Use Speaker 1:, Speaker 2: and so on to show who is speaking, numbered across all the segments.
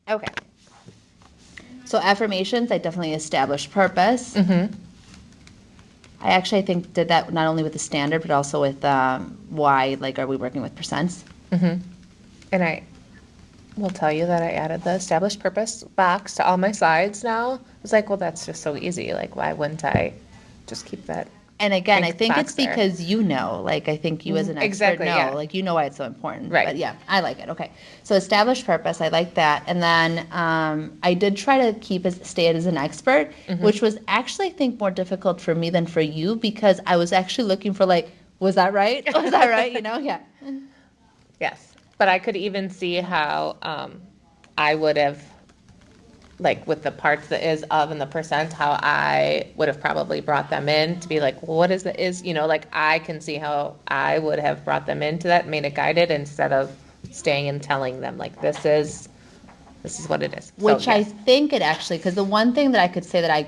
Speaker 1: Okay. So affirmations, I definitely established purpose. I actually, I think, did that not only with the standard, but also with why, like, are we working with percents?
Speaker 2: And I will tell you that I added the established purpose box to all my slides now. I was like, well, that's just so easy. Like, why wouldn't I just keep that
Speaker 1: And again, I
Speaker 2: pink
Speaker 1: think it's
Speaker 2: box there?
Speaker 1: because you know, like, I think you as an expert
Speaker 2: Exactly,
Speaker 1: know,
Speaker 2: yeah.
Speaker 1: like, you know why it's so important.
Speaker 2: Right.
Speaker 1: But yeah, I like it. Okay. So established purpose, I like that. And then I did try to stay as an expert, which was actually, I think, more difficult for me than for you because I was actually looking for, like, was that right? Was that right? You know? Yeah.
Speaker 2: Yes. But I could even see how I would have, like with the parts that is of and the percent, how I would have probably brought them in to be like, well, what is like I can see how I would have brought them into that, made it guided instead of staying and telling them like this is what it is. So,
Speaker 1: Which I
Speaker 2: yes.
Speaker 1: think it actually, because the one thing that I could say that I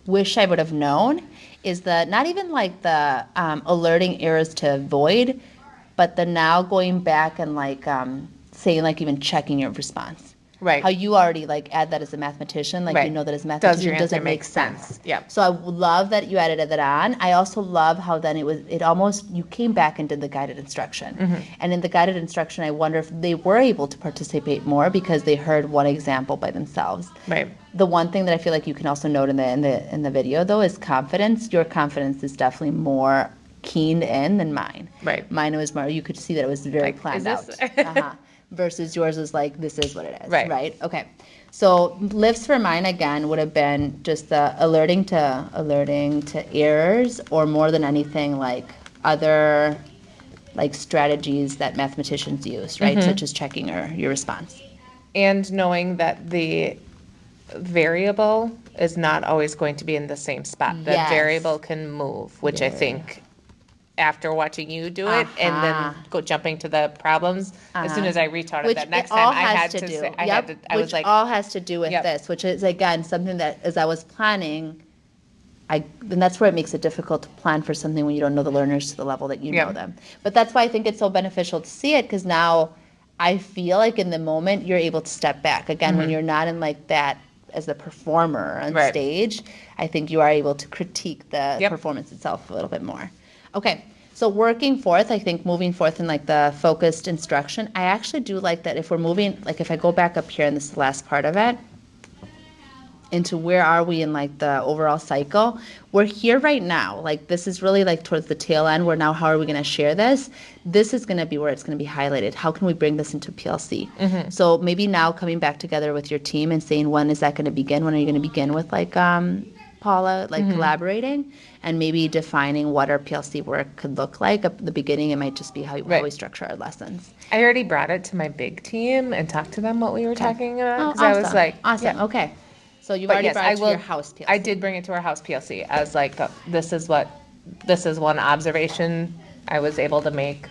Speaker 1: wish I would have known is the not even like the alerting errors to avoid, but the now going back and like saying like even checking your response.
Speaker 2: Right.
Speaker 1: How you already like add that as a mathematician, like you
Speaker 2: Right.
Speaker 1: know that as a
Speaker 2: Does your
Speaker 1: mathematician
Speaker 2: answer
Speaker 1: doesn't make
Speaker 2: make
Speaker 1: sense.
Speaker 2: sense? Yep.
Speaker 1: So I love that you added that on. I also love how then it almost you came back and did the guided instruction. And in the guided instruction, I wonder if they were able to participate more because they heard one example by themselves.
Speaker 2: Right.
Speaker 1: The one thing that I feel like you can also note in the video though is confidence. Your confidence is definitely more keened in than mine.
Speaker 2: Right.
Speaker 1: Mine was more. You could see that it was very
Speaker 2: Like,
Speaker 1: planned
Speaker 2: is this-
Speaker 1: out. Versus yours is like this is what it is.
Speaker 2: Right.
Speaker 1: Right. Okay. So lifts for mine again would have been just the alerting to errors, or more than anything like other like strategies that mathematicians use, right? Such as checking your response.
Speaker 2: And knowing that the variable is not always going to be in the same spot. The
Speaker 1: Yes.
Speaker 2: variable can move, which I think after watching you do it and then go jumping to the problems, as soon as I retaught it
Speaker 1: Which
Speaker 2: that next
Speaker 1: it all
Speaker 2: time, I
Speaker 1: has
Speaker 2: had
Speaker 1: to
Speaker 2: to
Speaker 1: do.
Speaker 2: say,
Speaker 1: Yep.
Speaker 2: I
Speaker 1: Which
Speaker 2: was like,
Speaker 1: all has to do with
Speaker 2: Yep.
Speaker 1: this, which is again something that as I was planning, and that's where it makes it difficult to plan for something when you don't know the learners to the level that you know
Speaker 2: Yep.
Speaker 1: them. But that's why I think it's so beneficial to see it because now I feel like in the moment you're able to step back. Again, when you're not in like that as a performer on
Speaker 2: Right.
Speaker 1: stage, I think you are able to critique the
Speaker 2: Yep.
Speaker 1: performance itself a little bit more. Okay. So working forth, I think moving forth in like the focused instruction, I actually do like that if we're moving, like if I go back up here in this last part of it, into where are we in like the overall cycle, we're here right now. Like this is really like towards the tail end where now how are we going to share this? This is going to be where it's going to be highlighted. How can we bring this into PLC? So maybe now coming back together with your team and saying when is that going to begin? When are you going to begin with like Paula, like collaborating and maybe defining what our PLC work could look like. At the beginning, it might just be how we
Speaker 2: Right.
Speaker 1: structure our lessons.
Speaker 2: I already brought it to my big team and talked to them what we were talking about.
Speaker 1: Oh,
Speaker 2: Because I was like,
Speaker 1: awesome.
Speaker 2: yeah.
Speaker 1: Okay. So you've
Speaker 2: But
Speaker 1: already
Speaker 2: yes,
Speaker 1: brought
Speaker 2: I
Speaker 1: it to
Speaker 2: will.
Speaker 1: your house PLC.
Speaker 2: I did bring it to our house PLC as like, this is one observation I was able to make.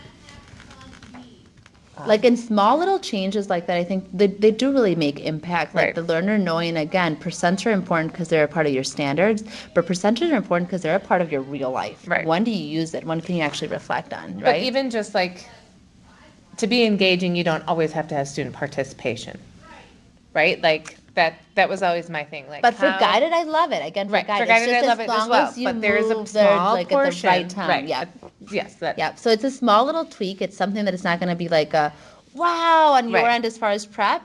Speaker 1: Like in small little changes like that, I think they do really make impact. Like
Speaker 2: Right.
Speaker 1: the learner knowing, again, percents are important because they're a part of your standards, but percentages are important because they're a part of your real life.
Speaker 2: Right.
Speaker 1: When do you use it? When can you actually reflect on,
Speaker 2: But
Speaker 1: right?
Speaker 2: even just like, to be engaging, you don't always have to have student participation, right? Like that was always my thing. Like,
Speaker 1: But for
Speaker 2: how-
Speaker 1: guided, I love it. Again, for
Speaker 2: right?
Speaker 1: guided,
Speaker 2: For guided,
Speaker 1: it's
Speaker 2: I
Speaker 1: just
Speaker 2: love it as
Speaker 1: long
Speaker 2: well.
Speaker 1: as you
Speaker 2: But there is a
Speaker 1: move there,
Speaker 2: small
Speaker 1: like
Speaker 2: portion,
Speaker 1: at the right time.
Speaker 2: right?
Speaker 1: Yeah.
Speaker 2: Yes, that.
Speaker 1: Yeah, so it's a small little tweak. It's something that it's not going to be like a wow on your
Speaker 2: Right.
Speaker 1: end as far as prep,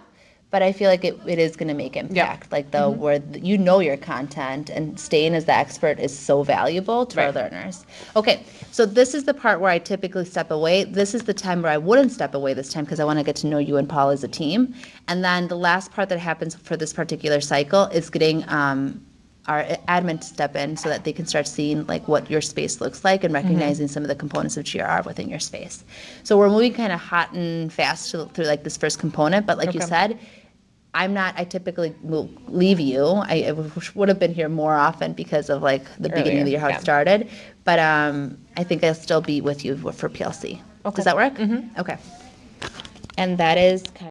Speaker 1: but I feel like it is going to make impact. Like the where you know your content and staying as the expert is so valuable to our
Speaker 2: Right.
Speaker 1: learners. Okay, so this is the part where I typically step away. This is the time where I wouldn't step away this time because I want to get to know you and Paul as a team. And then the last part that happens for this particular cycle is getting our admin to step in so that they can start seeing like what your space looks like and recognizing some of the components of GRR within your space. So we're moving kind of hot and fast through like this first component, but like you
Speaker 2: Okay.
Speaker 1: said, I typically will leave you. I would have been here more often because of like the beginning of the year, how
Speaker 2: yeah.
Speaker 1: it started. But I think I'll still be with you for PLC.
Speaker 2: Okay.
Speaker 1: Does that work? Mm-hmm. Okay. And that is kind